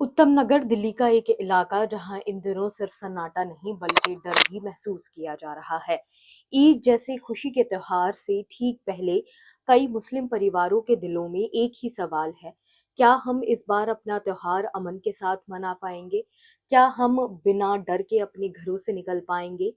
उत्तम नगर दिल्ली का एक इलाका जहां इन दिनों सिर्फ सन्नाटा नहीं बल्कि डर भी महसूस किया जा रहा है। ईद जैसे खुशी के त्योहार से ठीक पहले कई मुस्लिम परिवारों के दिलों में एक ही सवाल है। क्या हम इस बार अपना त्योहार अमन के साथ मना पाएंगे? क्या हम बिना डर के अपने घरों से निकल पाएंगे?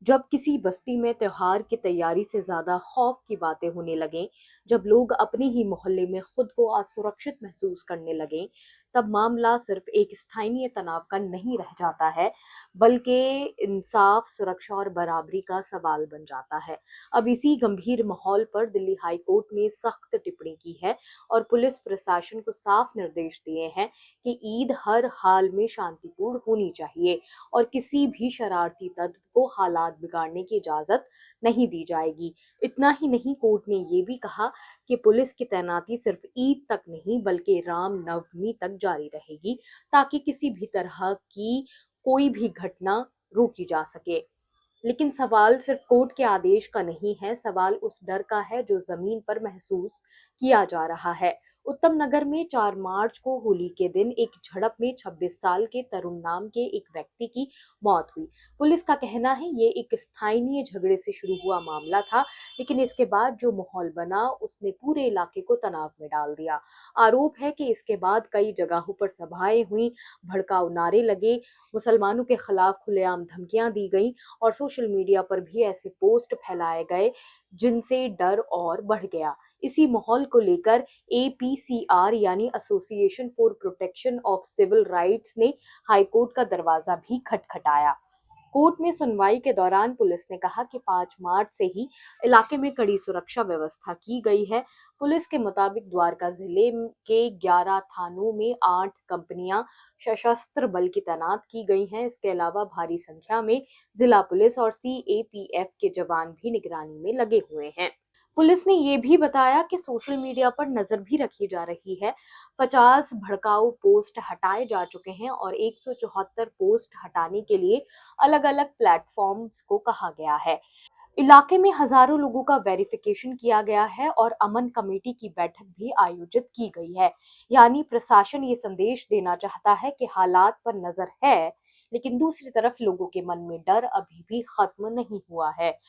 जब किसी बस्ती में त्योहार की तैयारी से ज्यादा खौफ की बातें होने लगें, जब लोग अपने ही मोहल्ले में खुद को असुरक्षित महसूस करने लगें, तब मामला सिर्फ एक स्थानीय तनाव का नहीं रह जाता है, बल्कि इंसाफ, सुरक्षा और बराबरी का सवाल बन जाता है। अब इसी गंभीर माहौल पर दिल्ली हाई कोर्ट ने सख्त टिप्पणी की है और पुलिस प्रशासन को साफ निर्देश दिए हैं कि ईद हर हाल में शांतिपूर्ण होनी चाहिए और किसी भी शरारती तत्व को हालात बिगाड़ने की इजाजत नहीं दी जाएगी। इतना ही नहीं, कोर्ट ने ये भी कहा कि पुलिस की तैनाती सिर्फ ईद तक नहीं बल्कि राम नवमी तक जारी रहेगी, ताकि किसी भी तरह की कोई भी घटना रोकी जा सके। लेकिन सवाल सिर्फ कोर्ट के आदेश का नहीं है, सवाल उस डर का है जो जमीन पर महसूस किया जा रहा है। उत्तम नगर में 4 मार्च को होली के दिन एक झड़प में 26 साल के तरुण नाम के एक व्यक्ति की मौत हुई। पुलिस का कहना है ये एक स्थानीय झगड़े से शुरू हुआ मामला था, लेकिन इसके बाद जो माहौल बना उसने पूरे इलाके को तनाव में डाल दिया। आरोप है कि इसके बाद कई जगहों पर सभाएं हुई, भड़काऊ नारे लगे, मुसलमानों के खिलाफ खुलेआम धमकियां दी गई और सोशल मीडिया पर भी ऐसे पोस्ट फैलाए गए जिनसे डर और बढ़ गया। इसी माहौल को लेकर एपीसीआर यानी association for protection of civil rights ने हाईकोर्ट का दरवाजा भी खटखटाया। कोर्ट में सुनवाई के दौरान पुलिस ने कहा कि 5 मार्च से ही इलाके में कड़ी सुरक्षा व्यवस्था की गई है। पुलिस के मुताबिक द्वारका जिले के 11 थानों में 8 कंपनियां सशस्त्र बल की तैनात की गई हैं। इसके अलावा भारी संख्या में जिला पुलिस और सीएपीएफ के जवान भी निगरानी में लगे हुए हैं। पुलिस ने ये भी बताया कि सोशल मीडिया पर नजर भी रखी जा रही है। 50 भड़काऊ पोस्ट हटाए जा चुके हैं और 174 पोस्ट हटाने के लिए अलग-अलग प्लेटफॉर्म्स को कहा गया है। इलाके में हजारों लोगों का वेरिफिकेशन किया गया है और अमन कमेटी की बैठक भी आयोजित की गई है। यानी प्रशासन ये संदेश देना चाहता है कि हालात पर नजर है, लेकिन दूसरी तरफ लोगों के मन में डर अभी भी खत्म नहीं हुआ है।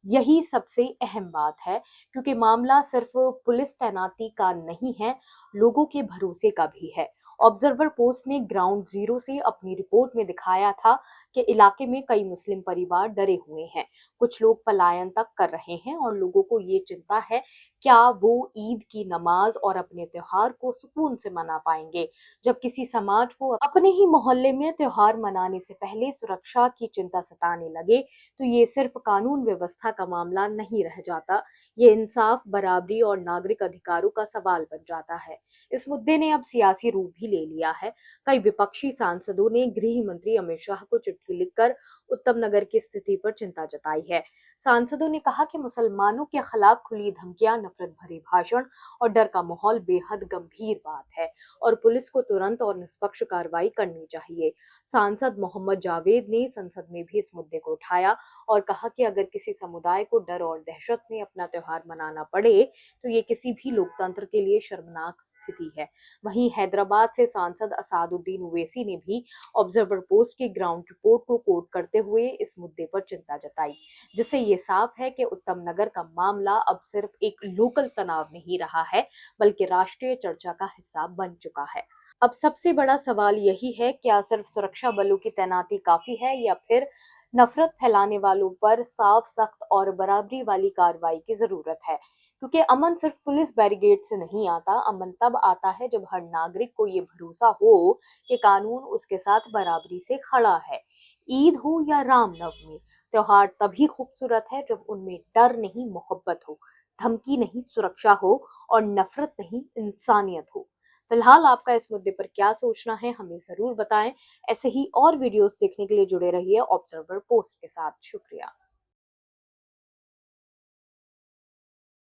यही सबसे अहम बात है, क्योंकि मामला सिर्फ पुलिस तैनाती का नहीं है, लोगों के भरोसे का भी है। ऑब्जर्वर पोस्ट ने ग्राउंड जीरो से अपनी रिपोर्ट में दिखाया था कि इलाके में कई मुस्लिम परिवार डरे हुए हैं, कुछ लोग पलायन तक कर रहे हैं और लोगों को ये चिंता है क्या वो ईद की नमाज और अपने त्योहार को सुकून से मना पाएंगे। जब किसी समाज को अपने ही मोहल्ले में त्योहार मनाने से पहले सुरक्षा की चिंता सताने लगे, तो ये सिर्फ कानून व्यवस्था का मामला नहीं रह जाता, ये इंसाफ, बराबरी और नागरिक अधिकारों का सवाल बन जाता है। इस मुद्दे ने अब सियासी रूप भी ले लिया है। कई विपक्षी सांसदों ने गृह मंत्री अमित शाह को चिट्ठी लिखकर उत्तम नगर की स्थिति पर चिंता जताई है। सांसदों ने कहा कि मुसलमानों के खिलाफ खुली धमकियां, नफरत भरे भाषण और डर का माहौल बेहद गंभीर बात है और पुलिस को तुरंत और निष्पक्ष कार्रवाई करनी चाहिए। सांसद मोहम्मद जावेद ने संसद में भी इस मुद्दे को उठाया और कहा कि अगर किसी समुदाय को डर और दहशत में अपना त्योहार मनाना पड़े, तो ये किसी भी लोकतंत्र के लिए शर्मनाक स्थिति है। वहीं हैदराबाद से सांसद असादुद्दीन ओवैसी ने भी ऑब्जर्वर पोस्ट की ग्राउंड रिपोर्ट को कोट करते हुए इस मुद्दे पर चिंता जताई, जिससे ये साफ है कि उत्तम नगर का मामला अब सिर्फ एक लोकल तनाव नहीं रहा है, बल्कि राष्ट्रीय चर्चा का हिस्सा बन चुका है। अब सबसे बड़ा सवाल यही है, क्या सिर्फ सुरक्षा बलों की तैनाती काफी है या फिर नफरत फैलाने वालों पर साफ, सख्त और बराबरी वाली कार्रवाई की जरूरत है। क्योंकि अमन सिर्फ पुलिस बैरिकेड से नहीं आता, अमन तब आता है जब हर नागरिक को ये भरोसा हो कि कानून उसके साथ बराबरी से खड़ा है। ईद हो या रामनवमी, त्योहार तभी खूबसूरत है जब उनमें डर नहीं, मोहब्बत हो, धमकी नहीं, सुरक्षा हो और नफरत नहीं, इंसानियत हो। फिलहाल आपका इस मुद्दे पर क्या सोचना है, हमें जरूर बताएं। ऐसे ही और वीडियोस देखने के लिए जुड़े रहिए ऑब्जर्वर पोस्ट के साथ। शुक्रिया।